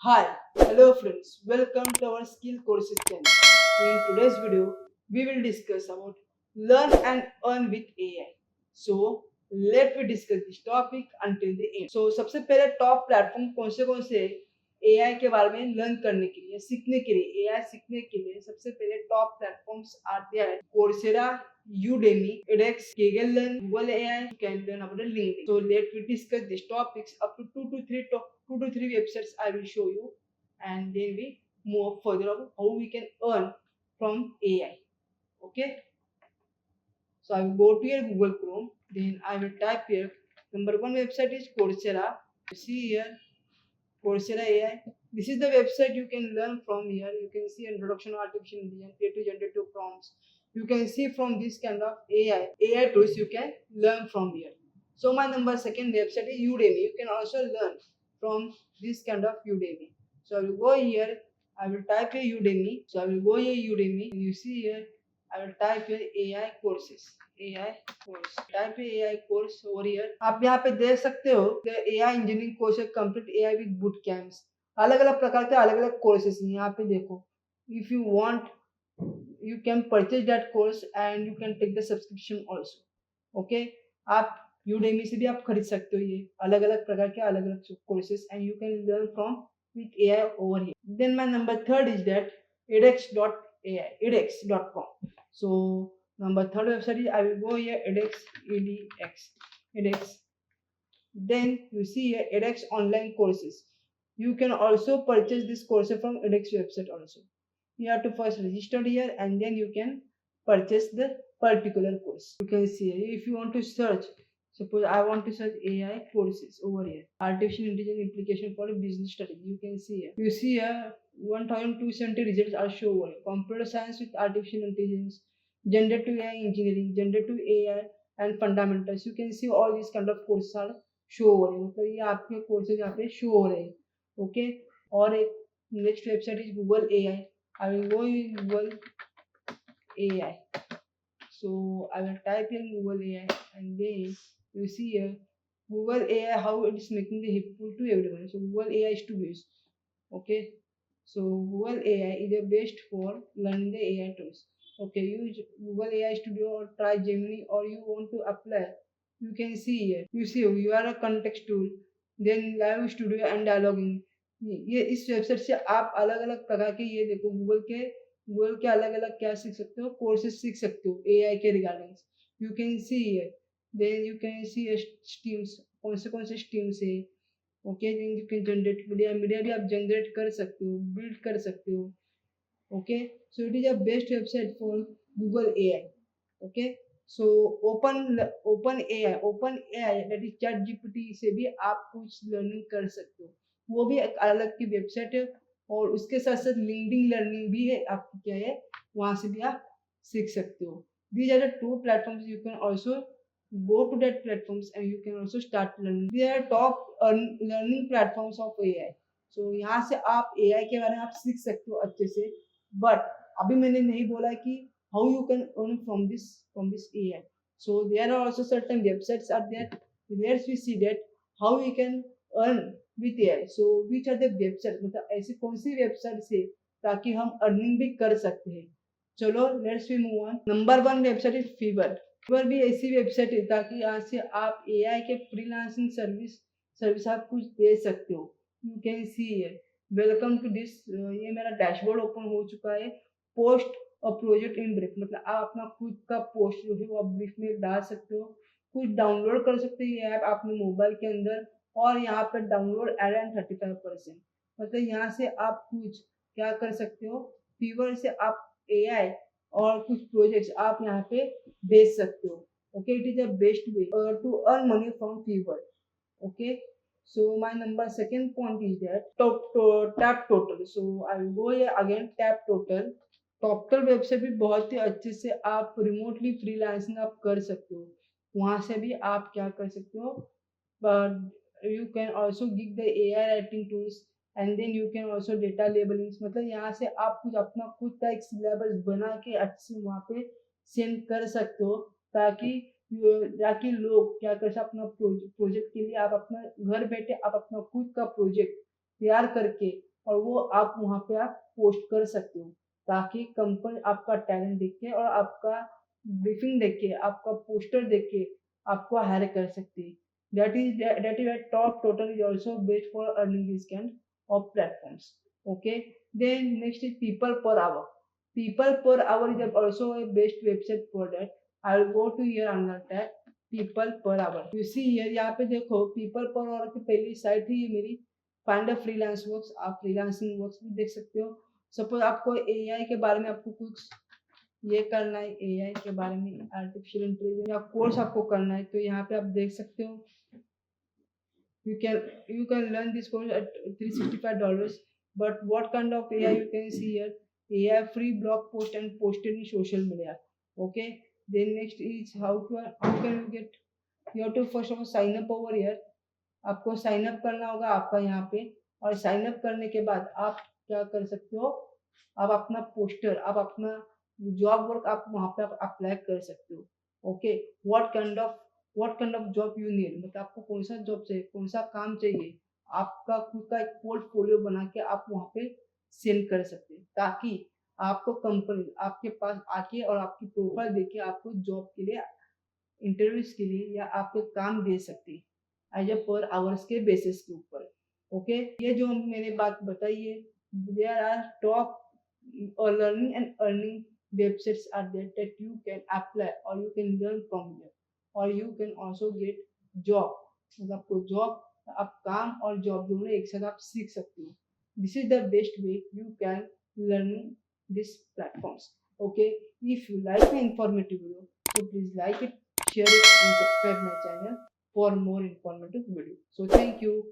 Hi, hello friends, welcome to our skill courses channel. In today's video, we will discuss about learn and earn with AI. So, let me discuss this topic until the end. So, सबसे पहले top platform कौन से AI के बारे में learn करने के लिए सीखने के लिए AI सीखने के लिए सबसे पहले टॉप प्लेटफॉर्म्स आते हैं Coursera, Udemy, edX, Kaggle Learn, Google AI, you can learn about the LinkedIn. So let me discuss these topics up to two to three websites I will show you, and then we move further about how we can earn from AI. Okay. So I will go to your Google Chrome. Then I will type here. Number one website is Coursera. You see here Coursera AI. This is the website you can learn from here. You can see introduction to artificial intelligence, creative generative prompts. You can see from this kind of AI tools you can learn from here. So my number second website is Udemy. You can also learn from this kind of Udemy. So I will go here. I will type here Udemy. So I will go here Udemy. You see here. I will type here AI courses. AI course type है AI course over here आप यहाँ पे देख सकते हो AI engineering course है complete AI with boot camps अलग अलग प्रकार के अलग अलग कोर्सेस हैं यहाँ पे देखो if you want you can purchase that course and you can take the subscription also okay आप Udemy से भी आप खरीद सकते हो ये अलग अलग प्रकार के अलग अलग courses and you can learn from with AI over here. Then my number third is that edX.ai edX.com. So number third website is I will go here edX. Then you see here edX online courses. You can also purchase this course from edX website also. You have to first register here and then you can purchase the particular course. You can see here if you want to search, suppose I want to search AI courses over here, artificial intelligence implication for business strategy. You can see here, you see here 1270 results are shown over here. Computer science with artificial intelligence, generative AI engineering, generative AI and fundamentals. You can see all these kind of courses are show हो रहे हैं मतलब ये आपके courses यहाँ पे show हो रहे हैं ओके और एक next website is Google AI. I will go in Google AI. So I will type in Google AI and then you see here Google AI how it is making the helpful to everyone. So Google AI is to use. Okay. So Google AI is the best for learning the AI tools. Okay, use Google AI Studio or try Gemini or you want to apply. You can see here. You see you are a context tool, then live studio and dialoguing. ये इस website से आप अलग अलग प्रकार के ये देखो गूगल के अलग अलग क्या सीख सकते हो कोर्सेज सीख सकते हो AI के regarding you can see here then you can see streams कौन से स्ट्रीम्स है okay then you can generate media भी आप जनरेट कर सकते हो बिल्ड कर सकते हो okay so it is a best website for Google AI. Okay so open AI that is chat GPT से भी आप कुछ लर्निंग कर सकते हो वो भी एक अलग की वेबसाइट है और उसके साथ साथ लिंक्डइन लर्निंग भी है आपकी क्या है वहां से भी आप सीख सकते हो these are the two platforms you can also go to that platforms and you can also start learning. They are top learning platforms of AI. So यहाँ से आप AI के बारे में आप सीख सकते हो अच्छे से but अभी मैंने नहीं बोला कि how you can earn from this AI. So there are also certain websites are there where we see that how we can earn with AI. So which are the websites मतलब ऐसी कौन सी website है ताकि हम earning भी कर सकते हैं चलो let's we move on. Number one website is Fiverr भी ऐसी वेबसाइट है ताकि यहाँ से आप AI के फ्रीलांसिंग सर्विस आप कुछ दे सकते हो. You can see here welcome to this ये मेरा डैशबोर्ड ओपन हो चुका है. पोस्ट और प्रोजेक्ट इन ब्रीफ मतलब आप अपना खुद का पोस्ट जो है वो आप ब्रीफ में डाल सकते हो कुछ डाउनलोड कर सकते हो ये ऐप अपने मोबाइल के अंदर और यहाँ पर डाउनलोड एड एंड 35% मतलब यहाँ से आप कुछ क्या कर सकते हो फीवर से आप AI और कुछ प्रोजेक्ट्स आप यहाँ पे बेच सकते हो. Okay it is a best way to earn money from Fiverr. Okay so my number second point is that tap total. So I will go here again tap total. Toptal website भी बहुत ही अच्छे से आप remotely freelancing आप कर सकते हो वहां से भी आप क्या कर सकते हो but you can also give the AI writing tools and then you can also data labeling मतलब यहाँ से आप कुछ अपना खुद का एक सिलेबस बना के अच्छे से वहाँ पे सेंड कर सकते हो ताकि लोग क्या कर सकते अपना प्रोजेक्ट के लिए आप अपना घर बैठे आप अपना खुद का प्रोजेक्ट तैयार करके और वो आप वहाँ पे आप पोस्ट कर सकते हो, ताकि कंपनी आपका टैलेंट देख के और आपका ब्रीफिंग देख के, आपका पोस्टर देख के आपको हायर कर सकती है। That is a top total is also best for earning this kind of platforms. Okay. Then next is people per hour. People per hour is also a best website for that. I will go to here another tab. People per hour. You see here, यहाँ पे देखो people per hour की पहली site ही ये मेरी find a freelance works. आप freelancing works भी देख सकते हो। सपोज आपको एआई के बारे में आपको कुछ ये करना है, एआई के बारे में, आर्टिफिशियल इंटेलिजेंस या कोर्स आपको करना है, तो यहाँ पे आप देख सकते हो you can learn this course at $365, but what kind of AI you can see here? AI free blog post and posted in social media. Okay. Then next is how can you get, you have to first of all sign up over here. आपको sign up करना होगा आपका यहाँ पे, और sign up करने के बाद आप क्या कर सकते हो, आप अपना पोस्टर, आप अपना जॉब वर्क आप वहाँ पे आप अप्लाई कर सकते हो। Okay. What kind of job you need, मतलब आपको कौन सा जॉब चाहिए, कौन सा काम चाहिए, आपका खुद का एक पोर्टफोलियो बना के आप वहाँ पे सेंड कर सकते हैं, ताकि आपको कंपनी आपके पास आके और आपकी प्रोफाइल देके आपको जॉब के लिए, इंटरव्यूज के लिए या आपको काम दे सकती है एज ए पर आवर्स के बेसिस के ऊपर। ओके। ये जो मैंने बात बताई है, there are top learning and earning websites are there that you can apply or you can learn from here, or you can also get job, मतलब आपको जॉब, आप काम और जॉब दोनों एक साथ आप सीख सकते हो। This is the best way you can learning this platforms. Okay. If you like the informative video, so please like it, share it and subscribe my channel for more informative video. So thank you.